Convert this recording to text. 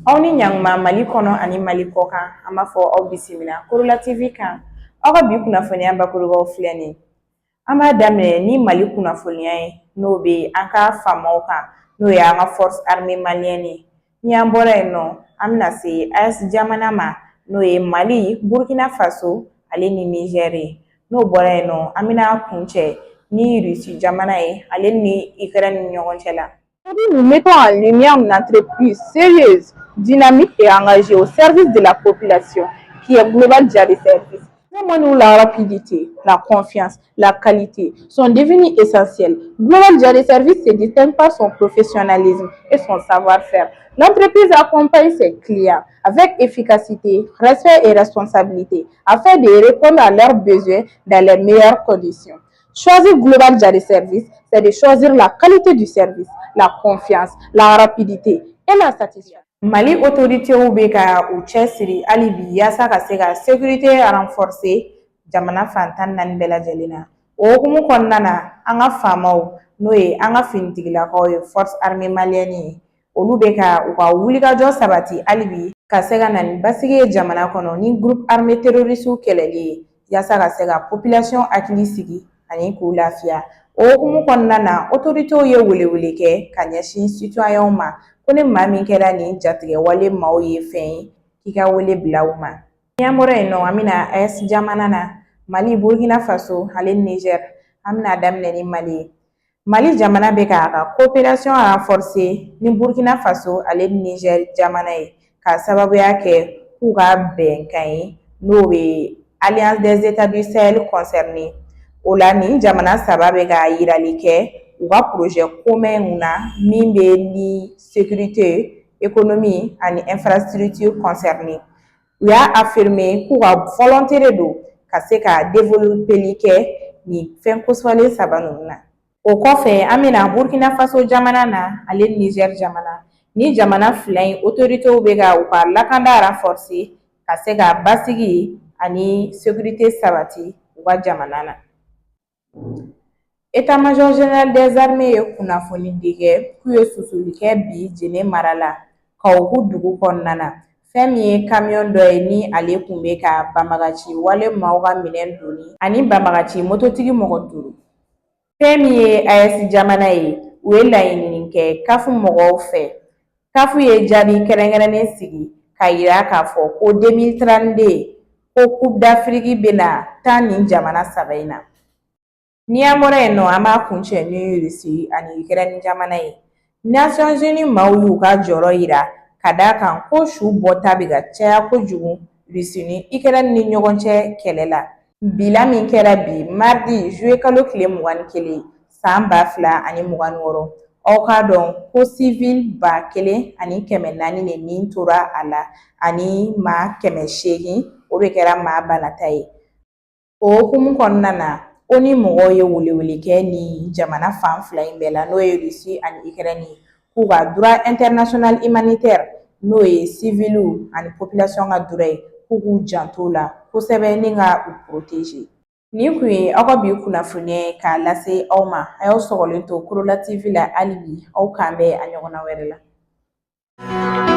Aw ni ɲankuma Mali kɔnɔ ani Mali kɔkan an b'a fɔ aw bisimila Korola TV kan. Aw ka bi kunnafoniya bakurubaw filɛ nin ye. An b'a daminɛ ni Mali kunnafoniya ye n'o bɛ an ka faamaw kan n'o ye an ka force armée malienne ye. Ni an bɔra yen nɔ an bɛna se AES jamana ma n'o ye Mali, Burkina Faso ale ni Niger ye. N'o bɔra yen nɔ an bɛna kuncɛ ni Russie jamana ye ale ni Ukraine ni ɲɔgɔn cɛ la. Nous mettons en lumière une entreprise sérieuse, dynamique et engagée au service de la population qui est Global Jari Service. Où la rapidité, la confiance, la qualité sont devenus essentiels. Global Jari Service se distingue par son professionnalisme et son savoir-faire. L'entreprise accompagne ses clients avec efficacité, respect et responsabilité afin de répondre à leurs besoins dans les meilleures conditions. Choisir Global Jari Service, c'est de choisir la qualité du service, la confiance, la rapidité et la satisfaction. Mali autorité ou beka ou cɛsiri hali bi yaasa ka se ka sécurité renforcer jamana fantan naani bɛɛ lajɛlen na. O hukumu kɔnɔna na an ka faamaw n'o ye an ka finitigilakaw ye force armée malienne ye. Olu bɛ ka u ka wulikajɔ sabati hali bi ka se ka na ni basigi ye jamana kɔnɔ ni groupe armé terroriste kɛlɛli ye yaasa ka se ka population hakili sigi ani k'u lafiya. O hukumu kɔnɔna na autoritéw ye welewele kɛ ka ɲɛsin citoyenw ma ko ni maa min kɛra nin jatigɛ wale maaw ye fɛn ye k'i ka wele bila u ma. Ni an bɔra yen nɔ an bɛna AES jamana na Mali, Burkina Faso ale Niger an bɛna daminɛ ni Mali ye. Mali jamana bɛ ka ka coopération renforcer ni Burkina Faso ale Niger jamana ye ka sababuya kɛ k'u ka bɛnkan ye n'o bɛ Alliance des États du Sahel concernés. O la nin jamana saba bɛ ka yirali kɛ u ka projet commun na min bɛ ni sécurité, économie ani infrastructure concernés. U y'a affirmer k'u ka volonté de don ka se ka développer kɛ ni fɛn kosɔnlen saba ninnu na. O kɔfɛ an bɛna Burkina Faso jamana na ale Niger jamana. Ni jamana fila in autoritéw bɛ ka u ka lakanda renforcer ka se ka basigi ani sécurité sabati u ka jamana na. État-major général des armées ye kunnafoni di kɛ k'u ye susuli kɛ bi Jɛnɛ mara la Kaoukou dugu kɔnɔna na. Fɛn min ye camion dɔ ye ni ale kun bɛ ka banbagaci wale maaw ka minɛn donni ani banbagaci mototigi mɔgɔ 5. Fɛn min ye AES jamana ye u ye laɲini kɛ CAF mɔgɔw fɛ. CAF ye jaabi kɛrɛnkɛrɛnnen sigi ka yira k'a fɔ ko 2032 ko Coupe d'Afrique bɛna taa nin jamana saba in na. Ni an bɔra yen nɔ an b'a kuncɛ ni Russie ani Ukraine jamana ye. Nations Unies maaw y'u ka jɔyɔrɔ yira ka d'a kan ko su bɔta bɛ ka caya kojugu Russie ni Ukraine ni ɲɔgɔn cɛ kɛlɛ la. Bila min kɛra bi mardi juillet kalo tile 21 san 2026. Aw k'a dɔn ko civil 1400 de nin tora a la ani maa 800 o de kɛra maa banata ye. O hukumu kɔnɔna na o ni mɔgɔw ye welewele kɛ ni jamana fan fila in bɛɛ la n'o ye Russie ani Ukraine ye k'u ka droit international humanitaire n'o ye civil ani population ka droit ye k'u janto la kosɛbɛ ni ka u protéger. Nin kun ye aw ka bi kunnafoniya ye k'a lase aw ma. A y'aw sɔgɔlen to Korola TV la hali bi aw k'an bɛn a ɲɔgɔnna wɛrɛ la.